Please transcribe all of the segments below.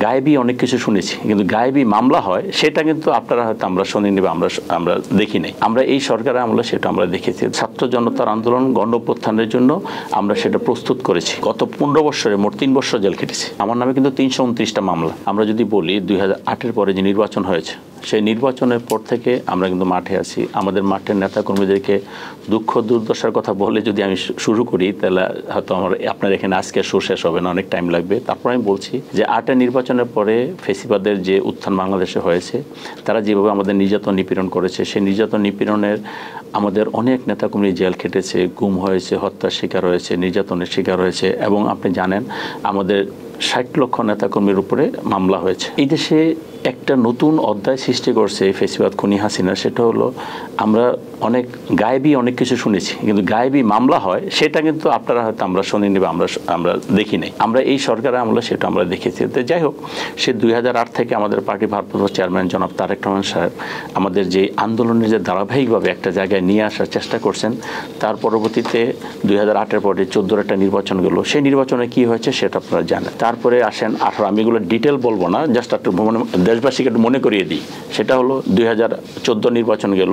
গায়েবী অনেক কিছু শুনেছি, কিন্তু গায়েবী মামলা হয় সেটা কিন্তু আপনারা হয়তো আমরা শুনিনি বা আমরা দেখি নাই। আমরা এই সরকারের আমলে সেটা আমরা দেখেছি। ছাত্র জনতার আন্দোলন গণ অভ্যুত্থানের জন্য আমরা সেটা প্রস্তুত করেছি। গত 15 বছরে মোট 3 বছর জেল খেটেছি। আমার নামে কিন্তু 329টা মামলা। আমরা যদি বলি 2008-এর পরে যে নির্বাচন হয়েছে, সেই নির্বাচনের পর থেকে আমরা কিন্তু মাঠে আছি। আমাদের মাঠের নেতাকর্মীদেরকে দুঃখ দুর্দশার কথা বলে যদি আমি শুরু করি, তাহলে হয়তো আপনার এখানে আজকে শেষ হবে না, অনেক টাইম লাগবে। তারপর আমি বলছি যে 8-এর নির্বাচনের পরে ফেসিবাদের যে উত্থান বাংলাদেশে হয়েছে, তারা যেভাবে আমাদের নির্যাতন নিপীড়ন করেছে, সেই নির্যাতন নিপীড়নের আমাদের অনেক নেতাকর্মী জেল খেটেছে, গুম হয়েছে, হত্যার শিকার হয়েছে, নির্যাতনের শিকার হয়েছে। এবং আপনি জানেন আমাদের 60 লক্ষ নেতাকর্মীর উপরে মামলা হয়েছে। এই দেশে একটা নতুন অধ্যায় সৃষ্টি করছে এই ফেসিবাদ খুনি হাসিনা। সেটা হলো আমরা গায়েবী অনেক কিছু শুনেছি, কিন্তু গায়েবী মামলা হয় সেটা কিন্তু আপনারা হয়তো আমরা শুনিনি বা আমরা দেখি নাই। আমরা এই সরকারের আমলে সেটা আমরা দেখেছি। তো যাই হোক, সে 2008 থেকে আমাদের পার্টি ভারপ্রাপ্ত চেয়ারম্যান জনাব তারেক রহমান সাহেব আমাদের যে আন্দোলনের যে ধারাবাহিকভাবে একটা জায়গায় নিয়ে আসার চেষ্টা করছেন। তার পরবর্তীতে 2008-এর পরে 14-র একটা নির্বাচন গেল। সেই নির্বাচনে কি হয়েছে সেটা আপনারা জানেন। তারপরে আসেন 18, আমি এগুলো ডিটেল বলবো না, জাস্ট একটু দেশবাসীকে একটু মনে করিয়ে দিই। সেটা হলো 2014 নির্বাচন গেল,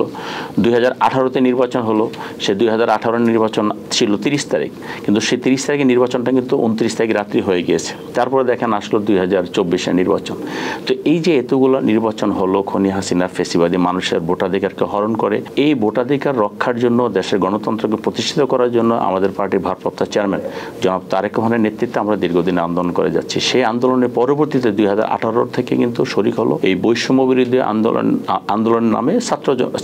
2018-তে নির্বাচন হলো। সে 2018 নির্বাচন ছিল 30 তারিখ, কিন্তু সেই 30 তারিখের নির্বাচনটা কিন্তু 29 তারিখ রাত্রি হয়ে গিয়েছে। তারপরে দেখেন আসলো 2024-এর নির্বাচন। তো এই যে এতগুলো নির্বাচন হলো, খনি হাসিনা ফেসিবাদী মানুষের ভোটাধিকারকে হরণ করে, এই ভোটাধিকার রক্ষার জন্য, দেশের গণতন্ত্রকে প্রতিষ্ঠিত করার জন্য আমাদের পার্টির ভারপ্রাপ্ত চেয়ারম্যান জনাব তারেক রহমানের নেতৃত্বে আমরা দীর্ঘদিন আন্দোলন করে যাচ্ছি। সেই আন্দোলনের পরবর্তীতে 2018 থেকে কিন্তু শরিক হলো এই বৈষম্য বিরোধী আন্দোলনের নামে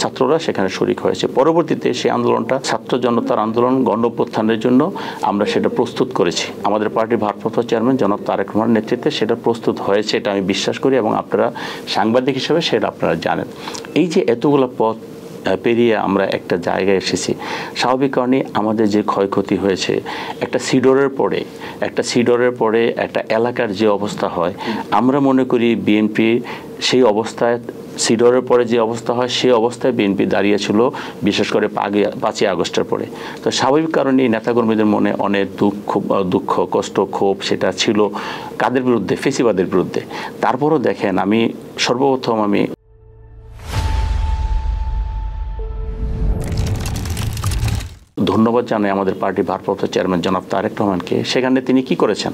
ছাত্ররা সেখানে শরিক হয়েছে। পরবর্তীতে সেই আন্দোলনটা ছাত্র জনতার আন্দোলন গণ অভ্যুত্থানের জন্য আমরা সেটা প্রস্তুত করেছি। আমাদের পার্টির ভারপ্রাপ্ত চেয়ারম্যান জনাব তারেক রহমানের নেতৃত্বে সেটা প্রস্তুত হয়েছে, এটা আমি বিশ্বাস করি এবং আপনারা সাংবাদিক হিসেবে সেটা আপনারা জানেন। এই যে এতগুলো পথ পেরিয়ে আমরা একটা জায়গায় এসেছি, স্বাভাবিক কারণে আমাদের যে ক্ষয়ক্ষতি হয়েছে, একটা সিডরের পরে একটা এলাকার যে অবস্থা হয়, আমরা মনে করি বিএনপি সেই অবস্থায়, সিডরের পরে যে অবস্থা হয় সেই অবস্থায় বিএনপি দাঁড়িয়েছিল, বিশেষ করে 5ই আগস্টের পরে। তো স্বাভাবিক কারণে নেতাকর্মীদের মনে অনেক দুঃখ কষ্ট ক্ষোভ সেটা ছিল। কাদের বিরুদ্ধে? ফেসিবাদের বিরুদ্ধে। তারপরও দেখেন, আমি সর্বপ্রথম ধন্যবাদ জানাই আমাদের পার্টির ভারপ্রাপ্ত চেয়ারম্যান জনাব তারেক রহমানকে। সেখানে তিনি কি করেছেন,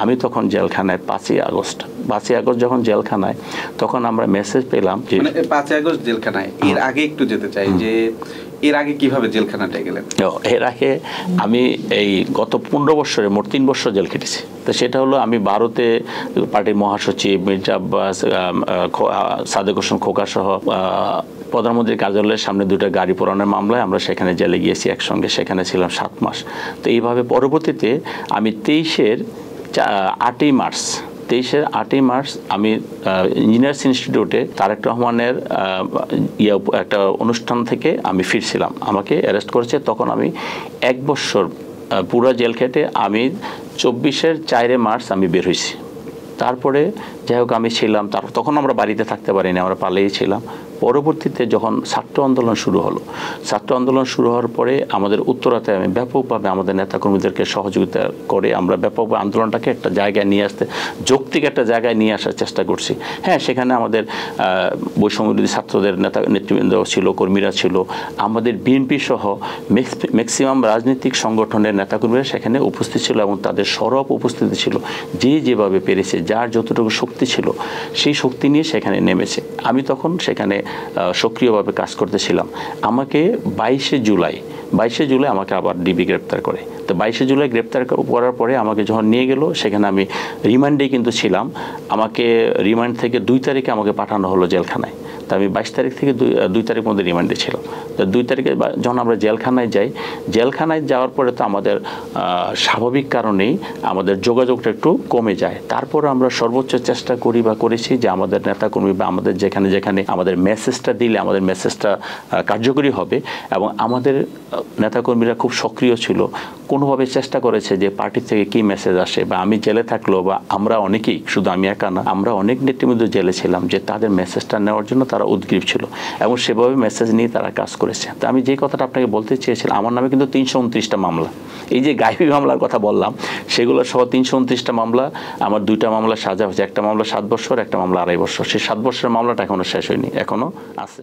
আমি তখন জেলখানায় 5ই আগস্ট যখন জেলখানায়, তখন আমরা মেসেজ পেলাম যে 5ই আগস্ট জেলখানায়। এর আগে একটু যেতে চাই যে এর আগে কিভাবে জেলখানাটায় গেলেন? এর আগে আমি এই গত 15 বছরে মোট 3 বছর জেল খেটেছি। তো সেটা হলো আমি 12-তে পার্টির মহাসচিব মির্জা আব্বাস, সাদেক হোসেন খোকা সহ প্রধানমন্ত্রীর কার্যালয়ের সামনে 2টা গাড়ি পোড়ানোর মামলায় আমরা সেখানে জেলে গিয়েছি একসঙ্গে। সেখানে ছিলাম 7 মাস। তো এইভাবে পরবর্তীতে আমি 23-এর 8ই মার্চ আমি ইঞ্জিনিয়ার্স ইনস্টিটিউটে তারেক রহমানের একটা অনুষ্ঠান থেকে আমি ফিরছিলাম। আমাকে অ্যারেস্ট করেছে। তখন আমি 1 বছর পুরো জেল খেটে আমি 24-এর 4 মার্চ আমি বের হয়েছি। তারপরে যাই হোক আমি ছিলাম, তখন আমরা বাড়িতে থাকতে পারিনি, আমরা পালিয়ে ছিলাম। পরবর্তীতে যখন ছাত্র আন্দোলন শুরু হওয়ার পরে আমাদের উত্তরাতে আমি ব্যাপকভাবে আমাদের নেতাকর্মীদেরকে সহযোগিতা করে আমরা ব্যাপকভাবে আন্দোলনটাকে একটা জায়গায় নিয়ে আসতে, যৌক্তিক একটা জায়গায় নিয়ে আসার চেষ্টা করছি। হ্যাঁ, সেখানে আমাদের বৈষম্যবিরোধী ছাত্রদের নেতৃবৃন্দ ছিল, কর্মীরা ছিল, আমাদের বিএনপি সহ ম্যাক্সিমাম রাজনৈতিক সংগঠনের নেতাকর্মীরা সেখানে উপস্থিত ছিল এবং তাদের সরব উপস্থিতি ছিল। যে যেভাবে পেরেছে, যার যতটুকু শক্তি ছিল সেই শক্তি নিয়ে সেখানে নেমেছে। আমি তখন সেখানে সক্রিয়ভাবে কাজ করতেছিলাম। আমাকে 22শে জুলাই আমাকে আবার ডিবি গ্রেপ্তার করে। তো 22শে জুলাই গ্রেপ্তার করার পরে আমাকে যখন নিয়ে গেল, সেখানে আমি রিমান্ডে কিন্তু ছিলাম। আমাকে রিমান্ড থেকে 2 তারিখে আমাকে পাঠানো হলো জেলখানায়। তো আমি 22 তারিখ থেকে 2 তারিখ মধ্যে রিমান্ডে ছিল। তো 2 তারিখে যখন আমরা জেলখানায় যাওয়ার পরে তো আমাদের স্বাভাবিক কারণেই আমাদের যোগাযোগটা একটু কমে যায়। তারপর আমরা সর্বোচ্চ চেষ্টা করেছি যে আমাদের নেতাকর্মী বা আমাদের যেখানে আমাদের মেসেজটা দিলে আমাদের মেসেজটা কার্যকরী হবে, এবং আমাদের নেতাকর্মীরা খুব সক্রিয় ছিল, কোনোভাবে চেষ্টা করেছে যে পার্টি থেকে কি মেসেজ আসে, বা আমি জেলে থাকলো বা আমরা অনেকেই, শুধু আমি একা না, আমরা অনেক নেতৃবৃন্দ জেলে ছিলাম, যে তাদের মেসেজটা নেওয়ার জন্য তারা উদ্গ্রীব ছিল এবং সেভাবে মেসেজ নিয়ে তারা কাজ করেছে। তো আমি যে কথাটা আপনাকে বলতে চেয়েছিলাম, আমার নামে কিন্তু 329টা মামলা, এই যে গাইবী মামলার কথা বললাম সেগুলো সহ 329টা মামলা, আমার 2টা মামলা সাজা হয়েছে, একটা মামলা 7 বছর, একটা মামলা 2.5 বছর। সেই 7 বছরের মামলাটা এখনো শেষ হয়নি, এখনো আছে।